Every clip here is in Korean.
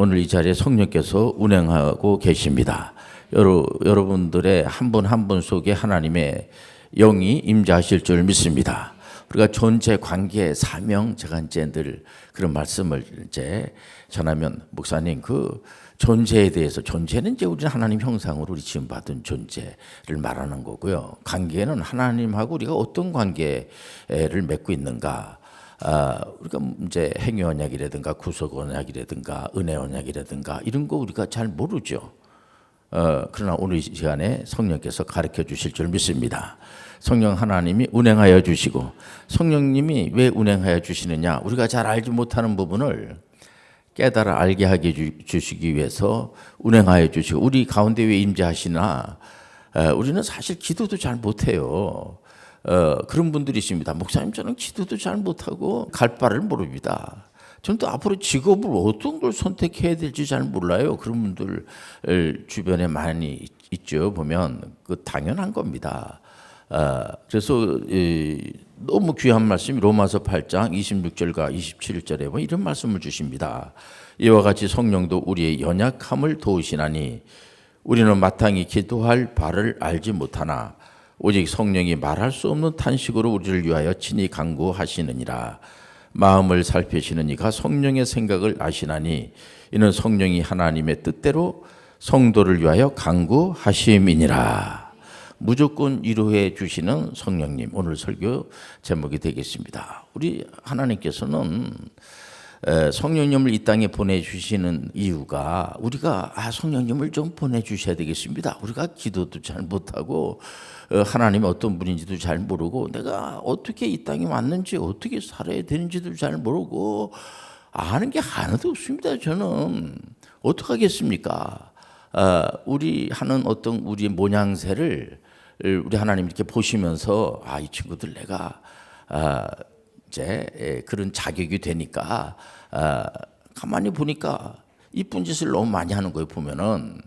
오늘 이 자리에 성령께서 운행하고 계십니다. 여러분들의 한 분 한 분 속에 하나님의 영이 임재하실 줄 믿습니다. 우리가 존재, 관계, 사명, 제가 이제 늘 그런 말씀을 이제 전하면, 목사님 그 존재에 대해서, 존재는 이제 우리는 하나님 형상으로 우리 지음 받은 존재를 말하는 거고요. 관계는 하나님하고 우리가 어떤 관계를 맺고 있는가. 우리가 이제 행위 언약이라든가 구속 언약이라든가 은혜 언약이라든가 이런 거 우리가 잘 모르죠. 그러나 오늘 이 시간에 성령께서 가르쳐 주실 줄 믿습니다. 성령 하나님이 운행하여 주시고, 성령님이 왜 운행하여 주시느냐, 우리가 잘 알지 못하는 부분을 깨달아 알게 하게 주시기 위해서 운행하여 주시고, 우리 가운데 왜 임재하시나. 우리는 사실 기도도 잘 못해요. 그런 분들이 있습니다. 목사님, 저는 기도도 잘 못하고 갈 바를 모릅니다. 저는 또 앞으로 직업을 어떤 걸 선택해야 될지 잘 몰라요. 그런 분들 주변에 많이 있죠. 보면 그 당연한 겁니다. 그래서 너무 귀한 말씀이 로마서 8장 26절과 27절에 보면 이런 말씀을 주십니다. 이와 같이 성령도 우리의 연약함을 도우시나니 우리는 마땅히 기도할 바를 알지 못하나 오직 성령이 말할 수 없는 탄식으로 우리를 위하여 친히 간구하시느니라. 마음을 살피시는 이가 성령의 생각을 아시나니 이는 성령이 하나님의 뜻대로 성도를 위하여 간구하심이니라. 무조건 위로해 주시는 성령님, 오늘 설교 제목이 되겠습니다. 우리 하나님께서는 성령님을 이 땅에 보내주시는 이유가, 우리가 성령님을 좀 보내주셔야 되겠습니다. 우리가 기도도 잘 못하고 하나님이 어떤 분인지도 잘 모르고, 내가 어떻게 이 땅에 왔는지 어떻게 살아야 되는지도 잘 모르고 아는 게 하나도 없습니다. 저는 어떡하겠습니까? 우리 하는 어떤 우리의 모양새를 우리 하나님 이렇게 보시면서, 이 친구들 내가 이제 그런 자격이 되니까, 가만히 보니까 이쁜 짓을 너무 많이 하는 거예요. 보면은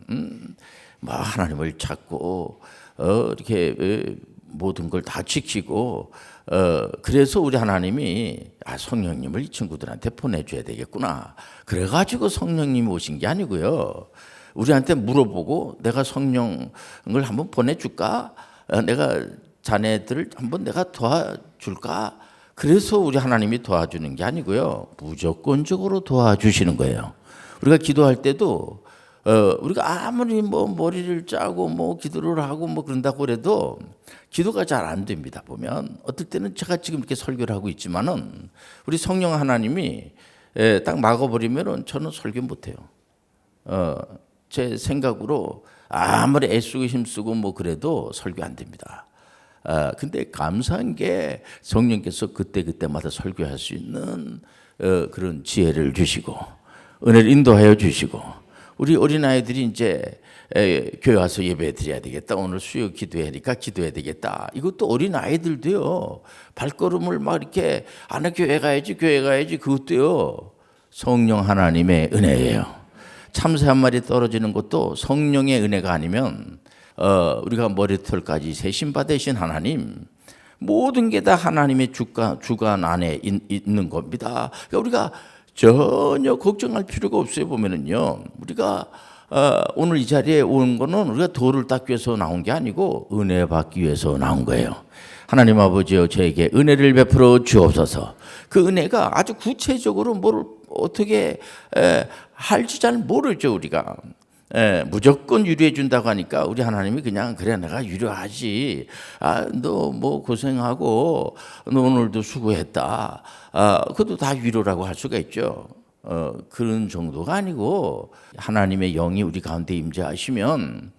뭐 하나님을 찾고 이렇게 모든 걸 다 지키고, 그래서 우리 하나님이 성령님을 이 친구들한테 보내줘야 되겠구나. 그래가지고 성령님이 오신 게 아니고요. 우리한테 물어보고, 내가 성령을 한번 보내줄까? 내가 자네들을 한번 내가 도와줄까? 그래서 우리 하나님이 도와주는 게 아니고요. 무조건적으로 도와주시는 거예요. 우리가 기도할 때도 우리가 아무리 뭐 머리를 짜고 뭐 기도를 하고 뭐 그런다고 해도 기도가 잘 안 됩니다. 보면 어떨 때는 제가 지금 이렇게 설교를 하고 있지만은 우리 성령 하나님이 딱 막아버리면은 저는 설교 못해요. 제 생각으로 아무리 애쓰고 힘쓰고 뭐 그래도 설교 안 됩니다. 근데 감사한 게 성령께서 그때마다 설교할 수 있는 그런 지혜를 주시고 은혜를 인도하여 주시고, 우리 어린아이들이 이제 교회 와서 예배 드려야 되겠다, 오늘 수요 기도하니까 기도해야 되겠다, 이것도 어린아이들도요, 발걸음을 막 이렇게 교회 가야지 그것도요, 성령 하나님의 은혜예요. 참새 한 마리 떨어지는 것도 성령의 은혜가 아니면, 우리가 머리털까지 세심받으신 하나님, 모든 게 다 하나님의 주관 안에 있는 겁니다. 그러니까 우리가 전혀 걱정할 필요가 없어요. 보면은요, 우리가 오늘 이 자리에 온 거는 우리가 도를 닦기 위해서 나온 게 아니고 은혜 받기 위해서 나온 거예요. 하나님 아버지여, 저에게 은혜를 베풀어 주옵소서. 그 은혜가 아주 구체적으로 뭘 어떻게 할지 잘 모르죠. 우리가 무조건 유료해 준다고 하니까 우리 하나님이 그냥, 그래 내가 유료하지, 너 뭐 고생하고 너 오늘도 수고했다, 그것도 다 유료라고 할 수가 있죠. 그런 정도가 아니고, 하나님의 영이 우리 가운데 임재하시면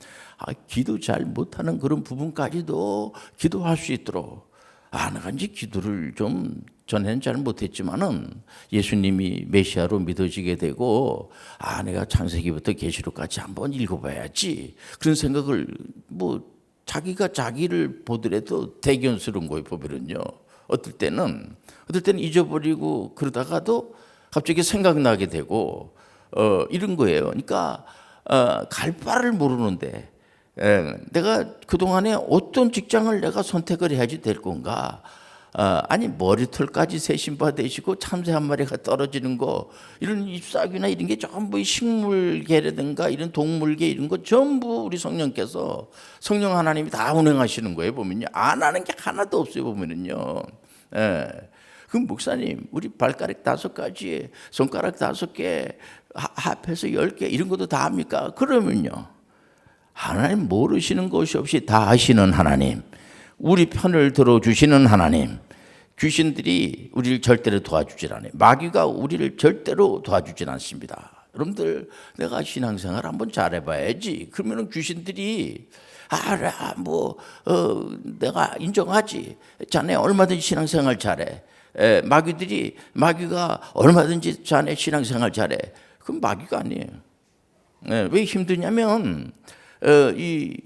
기도 잘 못하는 그런 부분까지도 기도할 수 있도록, 내가 이제 기도를 좀 전에는 잘 못했지만은 예수님이 메시아로 믿어지게 되고, 내가 창세기부터 계시록까지 한번 읽어봐야지, 그런 생각을, 뭐 자기가 자기를 보더라도 대견스러운 거예요. 보면은요, 어떨 때는 잊어버리고 그러다가도 갑자기 생각나게 되고 이런 거예요. 그러니까 갈 바를 모르는데, 내가 그동안에 어떤 직장을 내가 선택을 해야지 될 건가, 아니 머리털까지 세신바 되시고 참새 한 마리가 떨어지는 거, 이런 잎사귀나 이런 게 전부 식물계라든가 이런 동물계 이런 거 전부 우리 성령께서, 성령 하나님이 다 운행하시는 거예요. 보면요, 안 하는 게 하나도 없어요. 보면은요. 예. 그럼 목사님, 우리 발가락 5가지, 손가락 5개, 합해서 10개 이런 것도 다 합니까? 그러면요, 하나님 모르시는 것이 없이 다 아시는 하나님, 우리 편을 들어주시는 하나님, 귀신들이 우리를 절대로 도와주질 않아요. 마귀가 우리를 절대로 도와주질 않습니다. 여러분들, 내가 신앙생활 한번 잘해봐야지. 그러면 귀신들이 내가 인정하지. 자네 얼마든지 신앙생활 잘해. 마귀가 얼마든지 자네 신앙생활 잘해. 그건 마귀가 아니에요. 왜 힘드냐면 이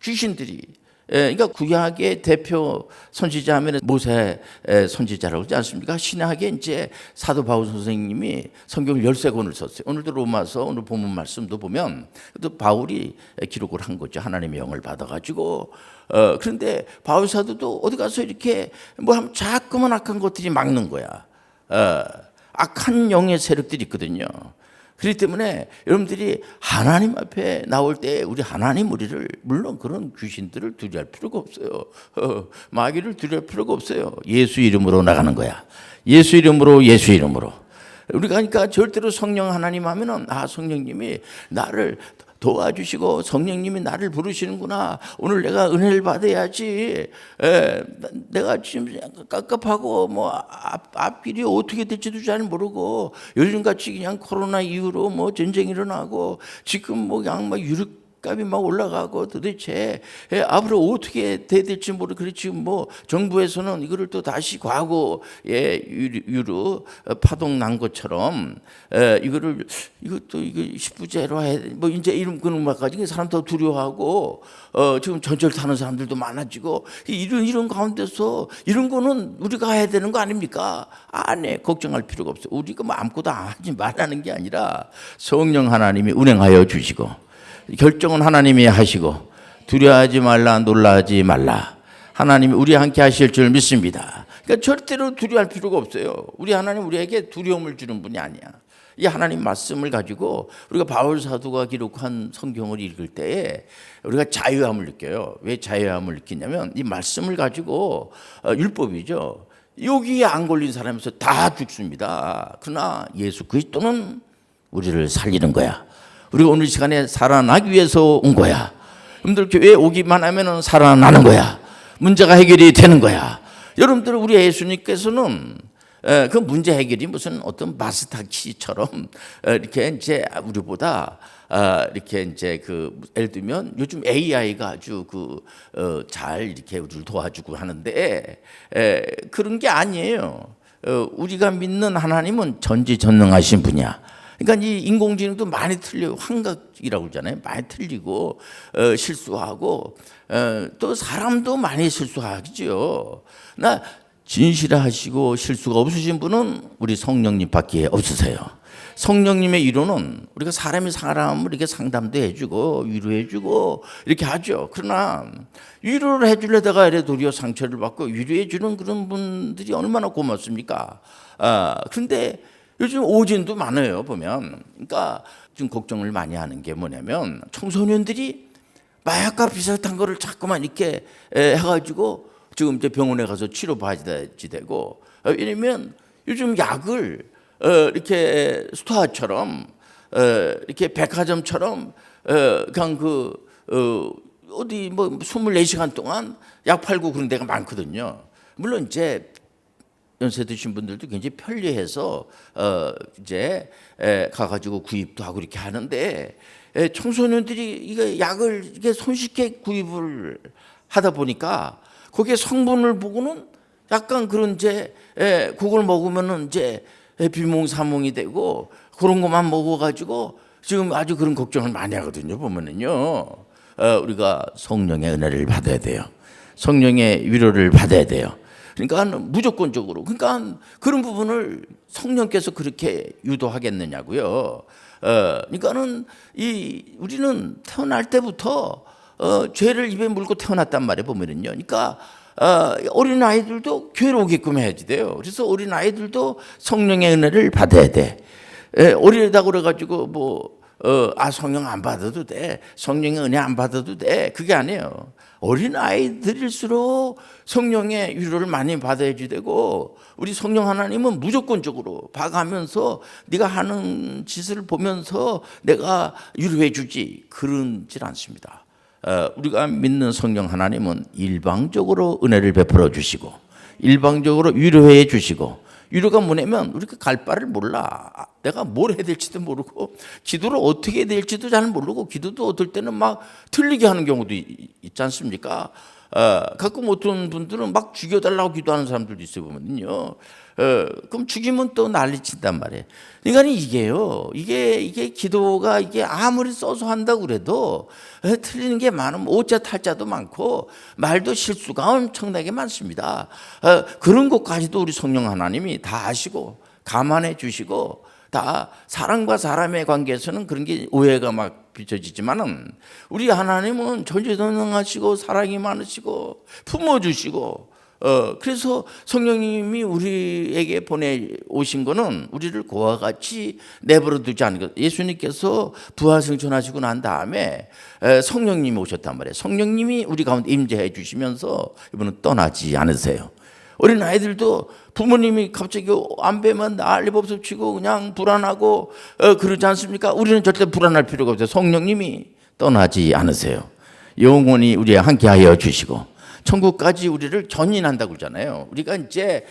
귀신들이, 그러니까 구약의 대표 선지자 하면 모세 선지자라고 그러지 않습니까? 신약에 이제 사도 바울 선생님이 성경을 13권을 썼어요. 오늘도 로마서 오늘 본문 말씀도 보면 또 바울이 기록을 한 거죠. 하나님의 영을 받아가지고. 그런데 바울 사도도 어디 가서 이렇게 뭐 하면 자꾸만 악한 것들이 막는 거야. 악한 영의 세력들이 있거든요. 그렇기 때문에 여러분들이 하나님 앞에 나올 때 하나님 우리를, 물론 그런 귀신들을 두려워할 필요가 없어요. 마귀를 두려워할 필요가 없어요. 예수 이름으로 나가는 거야. 예수 이름으로, 예수 이름으로. 우리가 그러니까 절대로 성령 하나님 하면은 성령님이 나를 도와주시고 성령님이 나를 부르시는구나. 오늘 내가 은혜를 받아야지. 내가 지금 깝깝하고 앞길이 어떻게 될지도 잘 모르고, 요즘같이 그냥 코로나 이후로 전쟁이 일어나고 지금 그냥 유류값이 올라가고 도대체 앞으로 어떻게 돼야 될지 모르고, 그래 지금 정부에서는 이거를 또 다시 과거 유류 파동 난 것처럼 이것도 10부제로 해 이제 이런 그런 말까지 사람 더 두려워하고, 지금 전철 타는 사람들도 많아지고, 이런 가운데서 이런 거는 우리가 해야 되는 거 아닙니까? 걱정할 필요가 없어요. 우리가 아무것도 하지 말라는 게 아니라 성령 하나님이 운행하여 주시고, 결정은 하나님이 하시고, 두려워하지 말라, 놀라지 말라. 하나님이 우리와 함께 하실 줄 믿습니다. 그러니까 절대로 두려워할 필요가 없어요. 우리 하나님 우리에게 두려움을 주는 분이 아니야. 이 하나님 말씀을 가지고 우리가 바울 사도가 기록한 성경을 읽을 때에 우리가 자유함을 느껴요. 왜 자유함을 느끼냐면 이 말씀을 가지고, 율법이죠, 여기에 안 걸린 사람에서 다 죽습니다. 그러나 예수 그리스도는 우리를 살리는 거야. 우리가 오늘 시간에 살아나기 위해서 온 거야. 여러분들 교회에 오기만 하면 살아나는 거야. 문제가 해결이 되는 거야. 여러분들, 우리 예수님께서는 그 문제 해결이 무슨 어떤 마스터키처럼 이렇게 이제 우리보다 이렇게 이제 예를 들면 요즘 AI가 아주 잘 이렇게 우리를 도와주고 하는데, 그런 게 아니에요. 우리가 믿는 하나님은 전지전능하신 분이야. 그러니까 이 인공지능도 많이 틀려요. 환각이라고 그러잖아요. 많이 틀리고 실수하고, 또 사람도 많이 실수하죠. 진실하시고 실수가 없으신 분은 우리 성령님밖에 없으세요. 성령님의 위로는 우리가 사람이 사람을 이렇게 상담도 해주고 위로해주고 이렇게 하죠. 그러나 위로를 해주려다가 도리어 상처를 받고, 위로해주는 그런 분들이 얼마나 고맙습니까? 그런데 요즘 오진도 많아요, 보면. 그러니까 좀 걱정을 많이 하는 게 뭐냐면, 청소년들이 마약과 비슷한 거를 자꾸만 이렇게 해가지고 지금 이제 병원에 가서 치료받아야지 되고, 왜냐면 요즘 약을 이렇게 스토어처럼, 이렇게 백화점처럼 그냥 어디 24시간 동안 약 팔고 그런 데가 많거든요. 물론 이제 연세 드신 분들도 굉장히 편리해서 이제 가가지고 구입도 하고 이렇게 하는데, 청소년들이 이게 약을 이게 손쉽게 구입을 하다 보니까 거기에 성분을 보고는 약간 그런 이제 그걸 먹으면은 이제 비몽사몽이 되고, 그런 것만 먹어가지고 지금 아주 그런 걱정을 많이 하거든요. 보면은요, 우리가 성령의 은혜를 받아야 돼요. 성령의 위로를 받아야 돼요. 그러니까 무조건적으로, 그러니까 그런 부분을 성령께서 그렇게 유도하겠느냐고요. 그러니까는 우리는 태어날 때부터 죄를 입에 물고 태어났단 말이에요, 보면은요. 그러니까 어린 아이들도 교회로 오게끔 해야지 돼요. 그래서 어린 아이들도 성령의 은혜를 받아야 돼. 어리다 그래가지고 성령 안 받아도 돼. 성령의 은혜 안 받아도 돼. 그게 아니에요. 어린 아이들일수록 성령의 위로를 많이 받아야지 되고, 우리 성령 하나님은 무조건적으로 봐가면서 네가 하는 짓을 보면서 내가 위로해 주지, 그러질 않습니다. 우리가 믿는 성령 하나님은 일방적으로 은혜를 베풀어 주시고 일방적으로 위로해 주시고, 위로가 뭐냐면 우리가 갈 바를 몰라. 내가 뭘 해야 될지도 모르고 기도를 어떻게 해야 될지도 잘 모르고, 기도도 어떨 때는 막 틀리게 하는 경우도 있지 않습니까? 가끔 어떤 분들은 막 죽여달라고 기도하는 사람들도 있어요 보면요. 그럼 죽이면 또 난리친단 말이에요. 그러니까 이게 기도가 이게 아무리 써서 한다고 그래도 틀리는 게 많으면 오자 탈자도 많고 말도 실수가 엄청나게 많습니다. 그런 것까지도 우리 성령 하나님이 다 아시고 감안해 주시고, 다 사람과 사람의 관계에서는 그런 게 오해가 막 비춰지지만은 우리 하나님은 전지전능하시고 사랑이 많으시고 품어주시고, 그래서 성령님이 우리에게 보내오신 거는 우리를 고와 같이 내버려 두지 않는 것. 예수님께서 부활승천하시고 난 다음에 성령님이 오셨단 말이에요. 성령님이 우리 가운데 임재해 주시면서 이분은 떠나지 않으세요. 어린 아이들도 부모님이 갑자기 안 뵈면 난리법석 치고 그냥 불안하고 그러지 않습니까? 우리는 절대 불안할 필요가 없어요. 성령님이 떠나지 않으세요. 영원히 우리와 함께하여 주시고 천국까지 우리를 견인한다고 그러잖아요. 우리가 이제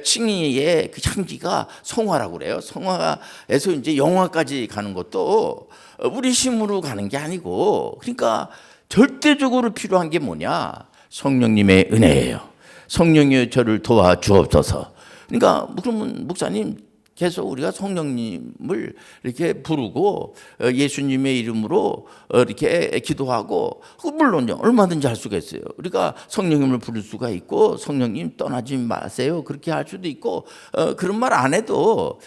칭의의 그 향기가 성화라고 그래요. 성화에서 이제 영화까지 가는 것도 우리 힘으로 가는 게 아니고, 그러니까 절대적으로 필요한 게 뭐냐? 성령님의 은혜예요. 성령이 저를 도와주옵소서. 그러니까 그러면 목사님 계속 우리가 성령님을 이렇게 부르고 예수님의 이름으로 이렇게 기도하고, 물론요 얼마든지 할 수가 있어요. 우리가 성령님을 부를 수가 있고 성령님 떠나지 마세요 그렇게 할 수도 있고, 그런 말 안 해도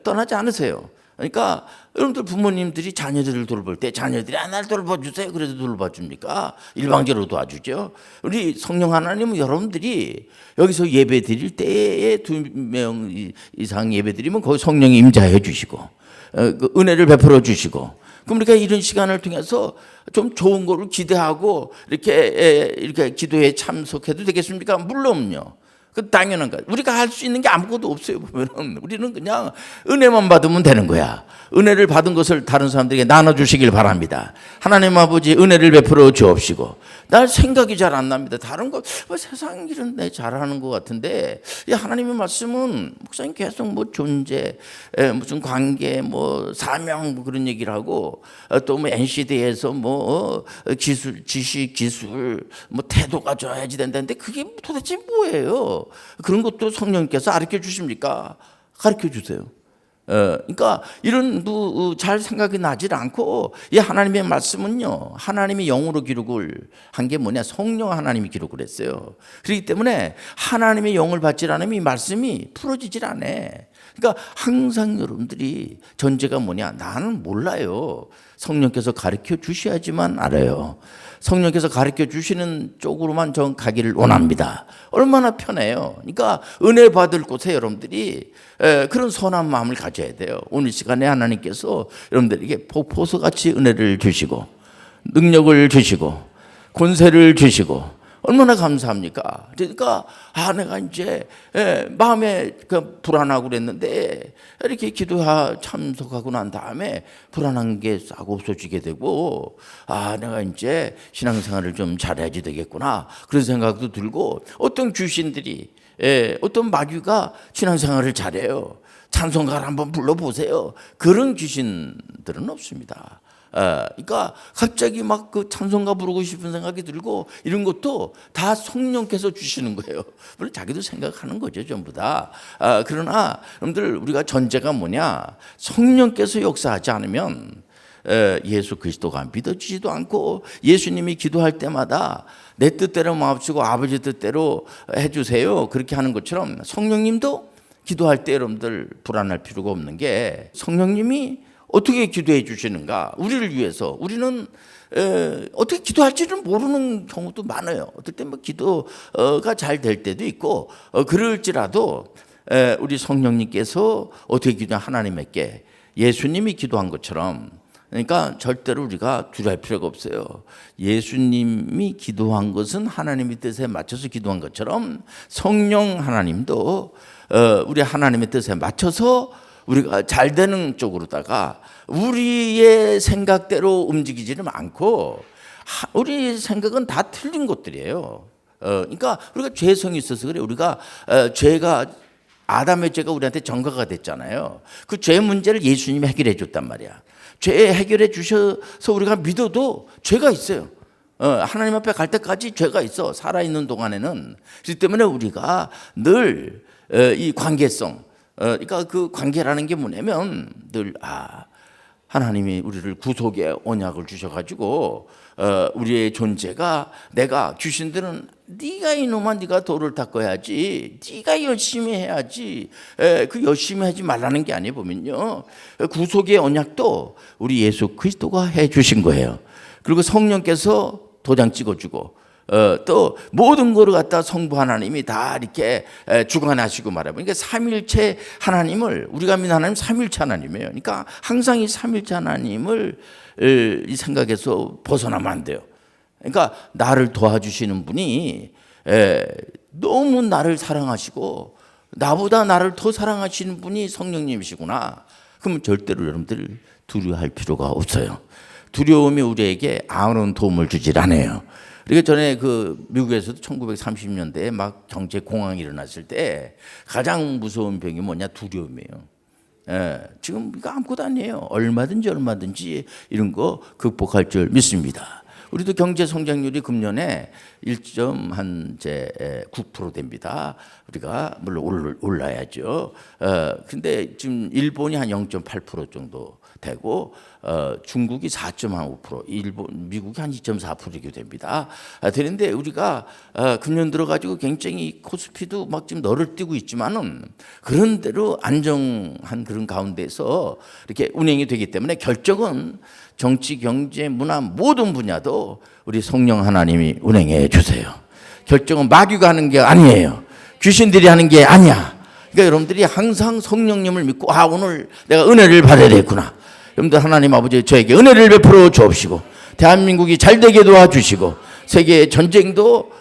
떠나지 않으세요. 그러니까 여러분들 부모님들이 자녀들을 돌볼 때 자녀들이 날 돌봐주세요 그래도 돌봐줍니까? 일방적으로 도와주죠. 우리 성령 하나님은 여러분들이 여기서 예배 드릴 때에 2명 이상 예배 드리면 거기 성령이 임재해 주시고 그 은혜를 베풀어 주시고, 그럼 우리가 이런 시간을 통해서 좀 좋은 거를 기대하고 이렇게 기도에 참석해도 되겠습니까? 물론요. 그 당연한 거야. 우리가 할 수 있는 게 아무것도 없어요. 보면은 우리는 그냥 은혜만 받으면 되는 거야. 은혜를 받은 것을 다른 사람들에게 나눠주시길 바랍니다. 하나님 아버지 은혜를 베풀어 주옵시고, 날 생각이 잘 안 납니다. 다른 거 세상 일은 내 잘하는 것 같은데, 하나님의 말씀은 목사님 계속 존재, 무슨 관계, 사명 그런 얘기를 하고, 또 NCD에서 기술, 지식, 기술, 태도가 좋아야지 된다는데 그게 도대체 뭐예요? 그런 것도 성령님께서 가르쳐 주십니까? 가르쳐 주세요. 그러니까 이런 잘 생각이 나질 않고, 이 하나님의 말씀은요 하나님이 영으로 기록을 한 게 뭐냐? 성령 하나님이 기록을 했어요. 그렇기 때문에 하나님의 영을 받지 않으면 이 말씀이 풀어지질 않아. 그러니까 항상 여러분들이 전제가 뭐냐? 나는 몰라요. 성령께서 가르쳐 주셔야지만 알아요. 성령께서 가르쳐 주시는 쪽으로만 전 가기를 원합니다. 얼마나 편해요. 그러니까 은혜 받을 곳에 여러분들이 그런 선한 마음을 가져야 돼요. 오늘 시간에 하나님께서 여러분들에게 폭포수같이 은혜를 주시고 능력을 주시고 권세를 주시고 얼마나 감사합니까? 그러니까 내가 이제 마음에 불안하고 그랬는데 이렇게 참석하고 난 다음에 불안한 게 싹 없어지게 되고, 내가 이제 신앙생활을 좀 잘해야지 되겠구나 그런 생각도 들고, 어떤 귀신들이 어떤 마귀가 신앙생활을 잘해요. 찬송가를 한번 불러보세요. 그런 귀신들은 없습니다. 그러니까 갑자기 막 그 찬송가 부르고 싶은 생각이 들고 이런 것도 다 성령께서 주시는 거예요. 물론 자기도 생각하는 거죠, 전부 다. 그러나 여러분들 우리가 전제가 뭐냐? 성령께서 역사하지 않으면 예수 그리스도가 믿어지지도 않고, 예수님이 기도할 때마다 내 뜻대로 마옵시고 아버지 뜻대로 해주세요 그렇게 하는 것처럼 성령님도 기도할 때 여러분들 불안할 필요가 없는 게, 성령님이 어떻게 기도해 주시는가? 우리를 위해서 우리는 어떻게 기도할지를 모르는 경우도 많아요. 어떨 때 뭐 기도가 잘 될 때도 있고 그럴지라도 우리 성령님께서 어떻게 기도 하나님께 예수님이 기도한 것처럼 그러니까 절대로 우리가 두려워할 필요가 없어요. 예수님이 기도한 것은 하나님의 뜻에 맞춰서 기도한 것처럼 성령 하나님도 우리 하나님의 뜻에 맞춰서 우리가 잘 되는 쪽으로다가 우리의 생각대로 움직이지는 않고 우리 생각은 다 틀린 것들이에요. 그러니까 우리가 죄성이 있어서 그래. 우리가 죄가 아담의 죄가 우리한테 전가가 됐잖아요. 그 죄 문제를 예수님이 해결해 줬단 말이야. 죄 해결해 주셔서 우리가 믿어도 죄가 있어요. 하나님 앞에 갈 때까지 죄가 있어. 살아있는 동안에는. 그렇기 때문에 우리가 늘 이 관계성, 그러니까 그 관계라는 게 뭐냐면 늘 하나님이 우리를 구속의 언약을 주셔가지고 우리의 존재가 내가 귀신들은 네가 이놈아 네가 돌을 닦아야지 네가 열심히 해야지 그 열심히 하지 말라는 게 아니에요. 보면요 구속의 언약도 우리 예수 그리스도가 해주신 거예요. 그리고 성령께서 도장 찍어주고 또 모든 거를 갖다 성부 하나님이 다 이렇게 주관하시고 말하면 그러니까 삼일체 하나님을 우리가 믿는 하나님 삼일체 하나님이에요. 그러니까 항상 이 삼일체 하나님을 이 생각에서 벗어나면 안 돼요. 그러니까 나를 도와주시는 분이 너무 나를 사랑하시고 나보다 나를 더 사랑하시는 분이 성령님이시구나. 그러면 절대로 여러분들 두려워할 필요가 없어요. 두려움이 우리에게 아무런 도움을 주질 않아요. 그러니까 전에 그 미국에서도 1930년대에 막 경제 공황이 일어났을 때 가장 무서운 병이 뭐냐? 두려움이에요. 지금 이거 아무것도 아니에요. 얼마든지 이런 거 극복할 줄 믿습니다. 우리도 경제 성장률이 금년에 1.9% 됩니다. 우리가 물론 올라야죠. 근데 지금 일본이 한 0.8% 정도 되고 중국이 4.5%, 미국이 한 2.4% 이렇게 됩니다. 되는데 우리가 금년 들어가지고 굉장히 코스피도 막 지금 너를 뛰고 있지만은 그런 대로 안정한 그런 가운데서 이렇게 운행이 되기 때문에 결정은 정치, 경제, 문화 모든 분야도 우리 성령 하나님이 운행해 주세요. 결정은 마귀가 하는 게 아니에요. 귀신들이 하는 게 아니야. 그러니까 여러분들이 항상 성령님을 믿고 오늘 내가 은혜를 받아야 되겠구나. 여러분들 하나님 아버지 저에게 은혜를 베풀어 주옵시고 대한민국이 잘 되게 도와주시고 세계 전쟁도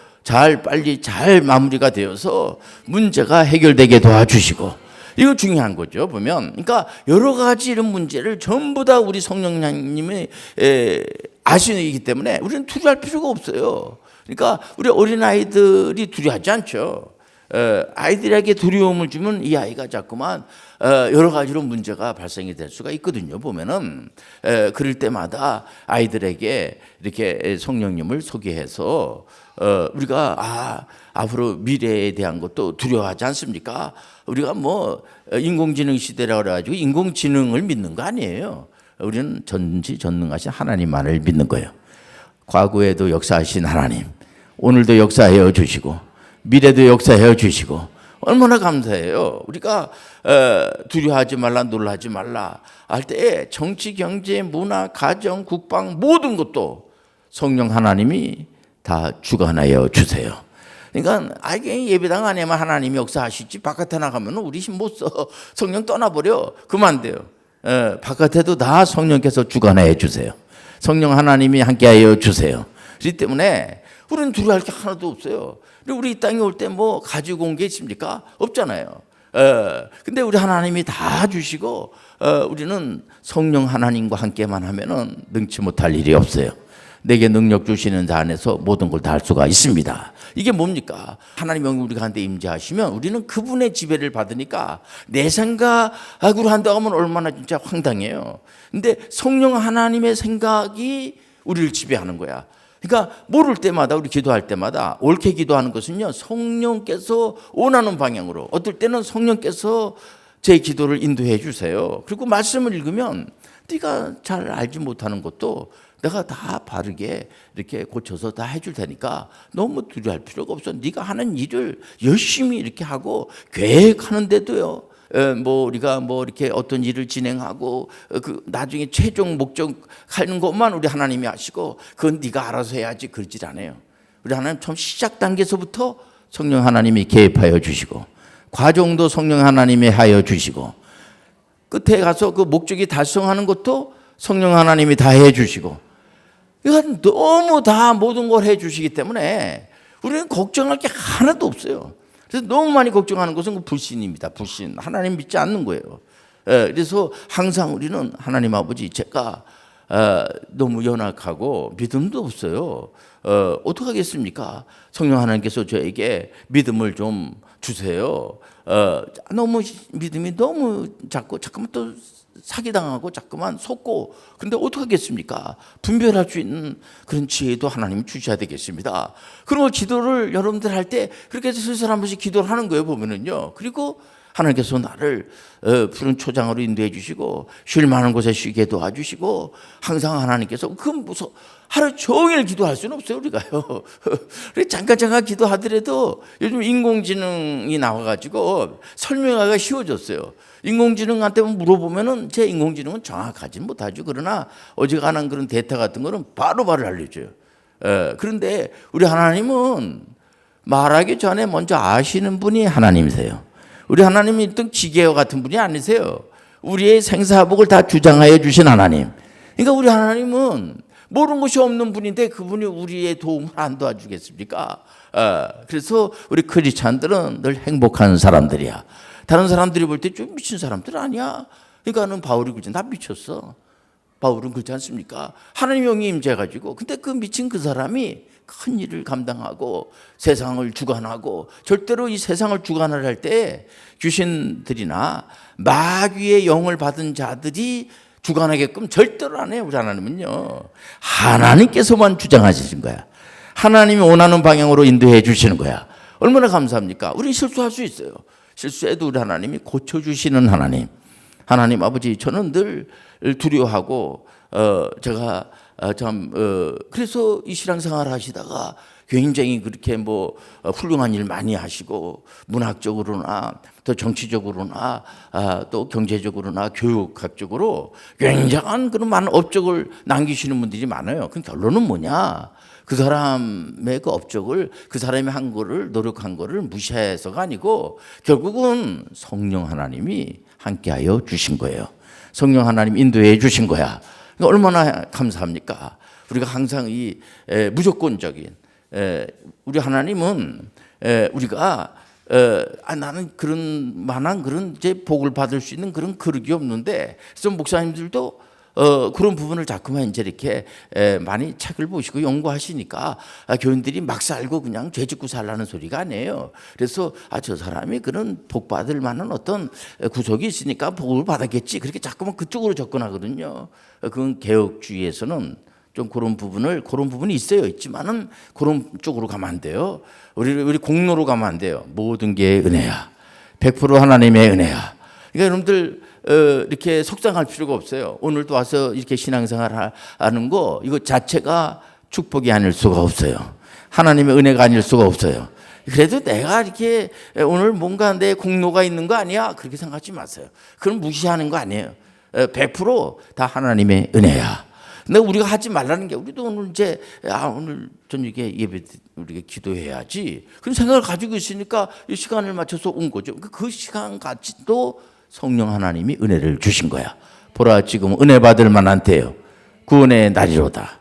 빨리 잘 마무리가 되어서 문제가 해결되게 도와주시고 이거 중요한 거죠. 보면 그러니까 여러 가지 이런 문제를 전부 다 우리 성령님이 아시기 때문에 우리는 두려워할 필요가 없어요. 그러니까 우리 어린아이들이 두려워하지 않죠. 아이들에게 두려움을 주면 이 아이가 자꾸만 여러 가지로 문제가 발생이 될 수가 있거든요. 보면은 그럴 때마다 아이들에게 이렇게 성령님을 소개해서 우리가 앞으로 미래에 대한 것도 두려워하지 않습니까? 우리가 뭐 인공지능 시대라고 그래가지고 인공지능을 믿는 거 아니에요. 우리는 전지전능하신 하나님만을 믿는 거예요. 과거에도 역사하신 하나님, 오늘도 역사해 주시고 미래도 역사해 주시고 얼마나 감사해요. 우리가 두려워하지 말라, 놀라지 말라 할 때 정치, 경제, 문화, 가정, 국방 모든 것도 성령 하나님이 다 주관하여 주세요. 그러니까 예배당 안에만 하나님이 역사하시지 바깥에 나가면 우리 힘 못 써. 성령 떠나버려. 그만 돼요. 바깥에도 다 성령께서 주관하여 주세요. 성령 하나님이 함께하여 주세요. 그렇기 때문에 우리는 두려워할 게 하나도 없어요. 우리 이 땅에 올 때 뭐 가지고 온 게 있습니까? 없잖아요. 근데 우리 하나님이 다 주시고 우리는 성령 하나님과 함께만 하면은 능치 못할 일이 없어요. 내게 능력 주시는 자 안에서 모든 걸 다 할 수가 있습니다. 이게 뭡니까? 하나님이 우리한테 임재하시면 우리는 그분의 지배를 받으니까 내 생각으로 한다고 하면 얼마나 진짜 황당해요. 근데 성령 하나님의 생각이 우리를 지배하는 거야. 그러니까 모를 때마다 우리 기도할 때마다 옳게 기도하는 것은요 성령께서 원하는 방향으로 어떨 때는 성령께서 제 기도를 인도해 주세요. 그리고 말씀을 읽으면 네가 잘 알지 못하는 것도 내가 다 바르게 이렇게 고쳐서 다 해줄 테니까 너무 두려워할 필요가 없어. 네가 하는 일을 열심히 이렇게 하고 계획하는데도요 뭐 우리가 뭐 이렇게 어떤 일을 진행하고 그 나중에 최종 목적 하는 것만 우리 하나님이 하시고 그건 네가 알아서 해야지 그러질 않아요. 우리 하나님 처음 시작 단계에서부터 성령 하나님이 개입하여 주시고 과정도 성령 하나님이 하여 주시고 끝에 가서 그 목적이 달성하는 것도 성령 하나님이 다 해 주시고 이건 너무 다 모든 걸 해 주시기 때문에 우리는 걱정할 게 하나도 없어요. 그래서 너무 많이 걱정하는 것은 불신입니다. 불신. 하나님 믿지 않는 거예요. 그래서 항상 우리는 하나님 아버지 제가 너무 연약하고 믿음도 없어요. 어떻게 하겠습니까? 성령 하나님께서 저에게 믿음을 좀 주세요. 너무 믿음이 너무 작고 자꾸만 또 사기당하고 자꾸만 속고 근데 어떻게 하겠습니까? 분별할 수 있는 그런 지혜도 하나님이 주셔야 되겠습니다. 그런 걸 기도를 여러분들 할 때 그렇게 슬슬 한 번씩 기도를 하는 거예요 보면은요. 그리고 하나님께서 나를 푸른 초장으로 인도해 주시고 쉴 만한 곳에 쉬게 도와주시고 항상 하나님께서 그건 무슨 하루 종일 기도할 수는 없어요 우리가요. 잠깐 기도하더라도 요즘 인공지능이 나와가지고 설명하기가 쉬워졌어요. 인공지능한테 물어보면은 제 인공지능은 정확하지 못하죠. 그러나 어지간한 그런 데이터 같은 거는 바로바로 알려줘요. 그런데 우리 하나님은 말하기 전에 먼저 아시는 분이 하나님이세요. 우리 하나님이 어떤 지게와 같은 분이 아니세요. 우리의 생사복을 다 주장하여 주신 하나님. 그러니까 우리 하나님은 모르는 것이 없는 분인데 그분이 우리의 도움을 안 도와주겠습니까? 그래서 우리 크리스찬들은 늘 행복한 사람들이야. 다른 사람들이 볼 때 좀 미친 사람들 아니야. 그러니까는 바울이 그러지 나 미쳤어. 바울은 그렇지 않습니까? 하나님 영이 임재해가지고 근데 그 미친 그 사람이 큰 일을 감당하고 세상을 주관하고 절대로 이 세상을 주관을 할 때 귀신들이나 마귀의 영을 받은 자들이 주관하게끔 절대로 안 해요. 우리 하나님은요. 하나님께서만 주장하시는 거야. 하나님이 원하는 방향으로 인도해 주시는 거야. 얼마나 감사합니까? 우리 실수할 수 있어요. 실수해도 우리 하나님이 고쳐주시는 하나님. 하나님 아버지 저는 늘 두려워하고 제가 그래서 이 신앙생활 하시다가 굉장히 그렇게 뭐 훌륭한 일 많이 하시고 문학적으로나 또 정치적으로나 또 경제적으로나 교육학적으로 굉장한 그런 많은 업적을 남기시는 분들이 많아요. 그 결론은 뭐냐? 그 사람의 그 업적을 그 사람이 한 거를 노력한 거를 무시해서가 아니고 결국은 성령 하나님이 함께하여 주신 거예요. 성령 하나님 인도해 주신 거야. 얼마나 감사합니까? 우리가 항상 이 무조건적인 우리 하나님은 우리가 나는 그런 만한 그런 이제 복을 받을 수 있는 그런 그릇이 없는데 그래서 목사님들도 그런 부분을 자꾸만 이제 이렇게 많이 책을 보시고 연구하시니까 교인들이 막 살고 그냥 죄 짓고 살라는 소리가 아니에요. 그래서 저 사람이 그런 복 받을 만한 어떤 구석이 있으니까 복을 받았겠지. 그렇게 자꾸만 그쪽으로 접근하거든요. 그건 개혁주의에서는 좀 그런 부분이 있지만은 그런 쪽으로 가면 안 돼요. 우리 공로로 가면 안 돼요. 모든 게 은혜야. 100% 하나님의 은혜야. 그러니까 여러분들 이렇게 속상할 필요가 없어요. 오늘도 와서 이렇게 신앙생활 하는 거 이거 자체가 축복이 아닐 수가 없어요. 하나님의 은혜가 아닐 수가 없어요. 그래도 내가 이렇게 오늘 뭔가 내 공로가 있는 거 아니야? 그렇게 생각하지 마세요. 그럼 무시하는 거 아니에요. 100%다 하나님의 은혜야. 근데 우리가 하지 말라는 게 우리도 오늘 이제 오늘 저녁에 예배 우리가 기도해야지 그런 생각을 가지고 있으니까 이 시간을 맞춰서 온 거죠. 그 시간 같이도 성령 하나님이 은혜를 주신 거야. 보라 지금 은혜 받을 만한 때요. 구원의 날이로다.